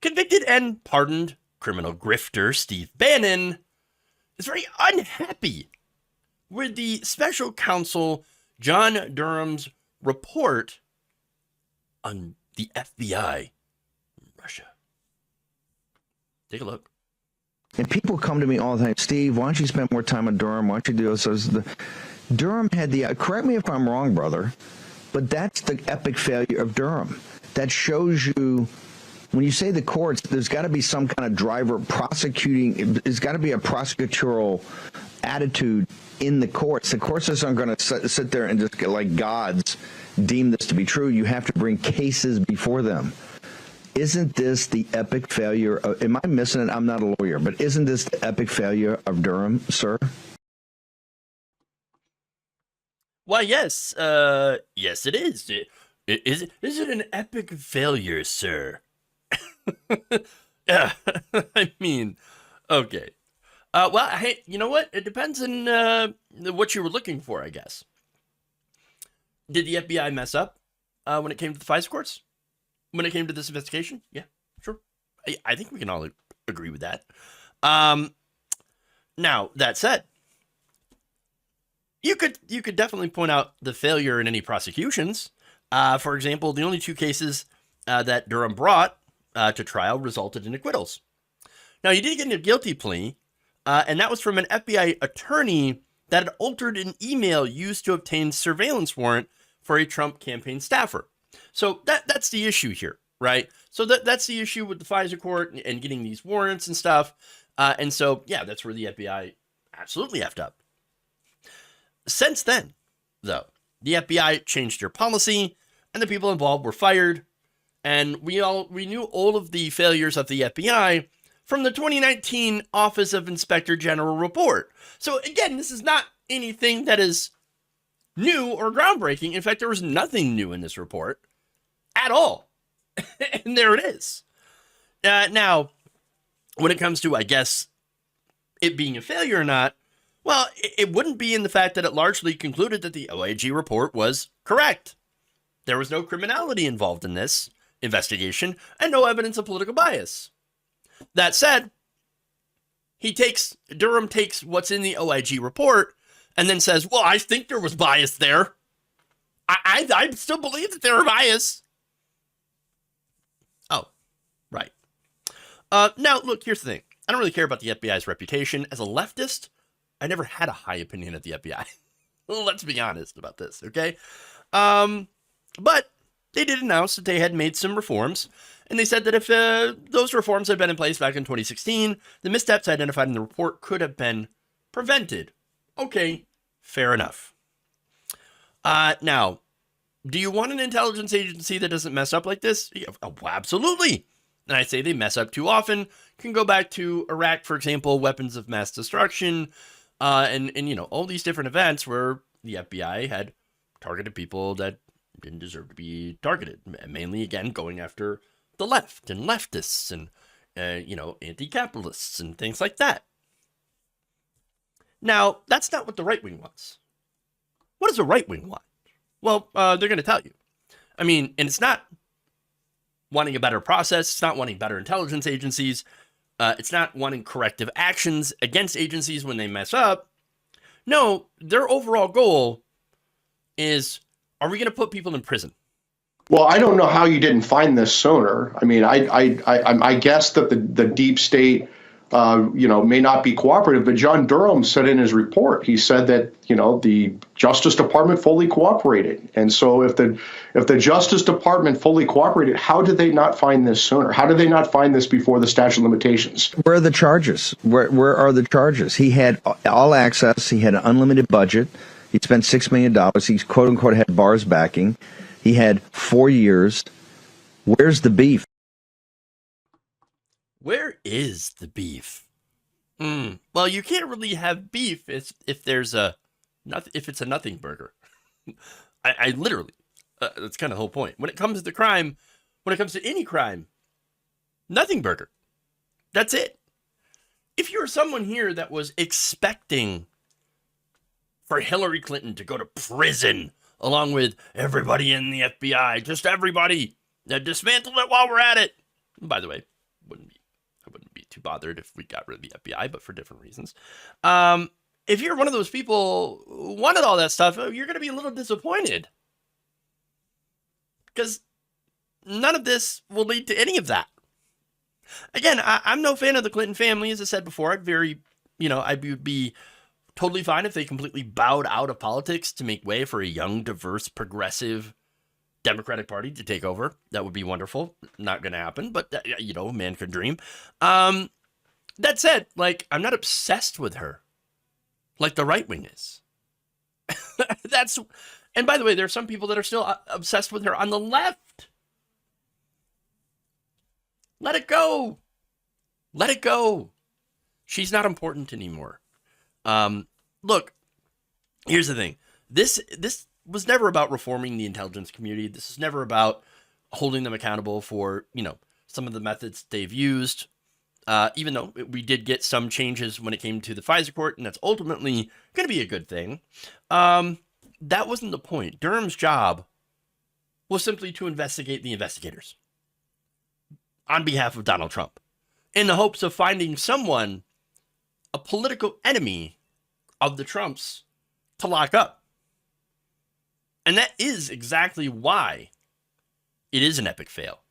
Convicted and pardoned criminal grifter Steve Bannon is very unhappy with the special counsel John Durham's report on the FBI in Russia. Take a look. And people come to me all the time, Steve, why don't you spend more time on Durham? Why don't you do this? So Durham had the, correct me if I'm wrong, brother, but that's the epic failure of Durham. That shows you, when you say the courts, there's got to be some kind of driver prosecuting, there's got to be a prosecutorial attitude in the courts. The courts just aren't going to sit there and just like gods deem this to be true. You have to bring cases before them. Isn't this the epic failure of, am I missing it? I'm not a lawyer, but isn't this the epic failure of Durham, sir? Why, yes. Yes, it is. Is it an epic failure, sir? Yeah, I mean, okay. Well, hey, you know what? It depends on what you were looking for, I guess. Did the FBI mess up when it came to the FISA courts? When it came to this investigation? Yeah, sure. I think we can all agree with that. Now, that said, you could definitely point out the failure in any prosecutions. For example, the only two cases that Durham brought to trial resulted in acquittals. Now, he did get a guilty plea, and that was from an FBI attorney that had altered an email used to obtain surveillance warrant for a Trump campaign staffer. So that's the issue here, right? So that's the issue with the FISA court and getting these warrants and stuff. And so, yeah, that's where the FBI absolutely effed up. Since then, though, the FBI changed their policy and the people involved were fired. And we knew all of the failures of the FBI from the 2019 Office of Inspector General report. So again, this is not anything that is new or groundbreaking. In fact, there was nothing new in this report at all. And there it is. Now, when it comes to, I guess, it being a failure or not, well, it wouldn't be in the fact that it largely concluded that the OIG report was correct. There was no criminality involved in this investigation and no evidence of political bias. That said, Durham takes what's in the OIG report and then says, well, I think there was bias there. I still believe that there were bias. Oh, right. Now, look, here's the thing. I don't really care about the FBI's reputation. As a leftist, I never had a high opinion of the FBI. Let's be honest about this, okay? But they did announce that they had made some reforms, and they said that if those reforms had been in place back in 2016, the missteps identified in the report could have been prevented. Okay, fair enough. Now, do you want an intelligence agency that doesn't mess up like this? Yeah, oh, absolutely. And I say they mess up too often. You can go back to Iraq, for example, weapons of mass destruction, and you know, all these different events where the FBI had targeted people that didn't deserve to be targeted. Mainly, again, going after the left and leftists and, you know, anti-capitalists and things like that. Now, that's not what the right wing wants. What does the right wing want? Well, they're going to tell you. I mean, and it's not wanting a better process. It's not wanting better intelligence agencies. It's not wanting corrective actions against agencies when they mess up. No, their overall goal is, are we going to put people in prison? Well, I don't know how you didn't find this sooner. I mean, I guess that the deep state, you know, may not be cooperative, but John Durham said in his report, he said that, you know, the Justice Department fully cooperated. And so if the Justice Department fully cooperated, how did they not find this sooner? How did they not find this before the statute of limitations? Where are the charges? Where are the charges? He had all access. He had an unlimited budget. He spent $6 million. He, quote unquote, had Barr's backing. He had 4 years. Where's the beef? Where is the beef? Well, you can't really have beef if it's a nothing burger. I literally, that's kind of the whole point. When it comes to the crime, when it comes to any crime, nothing burger. That's it. If you're someone here that was expecting for Hillary Clinton to go to prison along with everybody in the FBI, just everybody, dismantle it while we're at it. By the way, I wouldn't be too bothered if we got rid of the FBI, but for different reasons. If you're one of those people who wanted all that stuff, you're going to be a little disappointed. Because none of this will lead to any of that. Again, I'm no fan of the Clinton family, as I said before. I would be totally fine if they completely bowed out of politics to make way for a young, diverse, progressive Democratic Party to take over. That would be wonderful. Not going to happen, but man can dream. That said, I'm not obsessed with her like the right wing is. And by the way, there are some people that are still obsessed with her on the left. Let it go. Let it go. She's not important anymore. Look, here's the thing. This was never about reforming the intelligence community. This is never about holding them accountable for, some of the methods they've used. Even though we did get some changes when it came to the FISA court, and that's ultimately going to be a good thing. That wasn't the point. Durham's job was simply to investigate the investigators on behalf of Donald Trump, in the hopes of finding someone, a political enemy of the Trumps, to lock up. And that is exactly why it is an epic fail.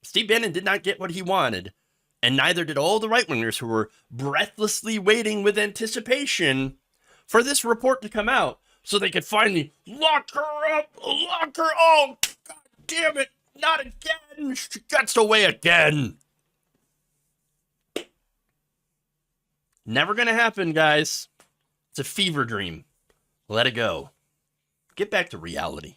Steve Bannon did not get what he wanted, and neither did all the right-wingers who were breathlessly waiting with anticipation for this report to come out so they could finally lock her up, lock her. Oh, God damn it. Not again. She gets away again. Never going to happen, guys. It's a fever dream. Let it go. Get back to reality.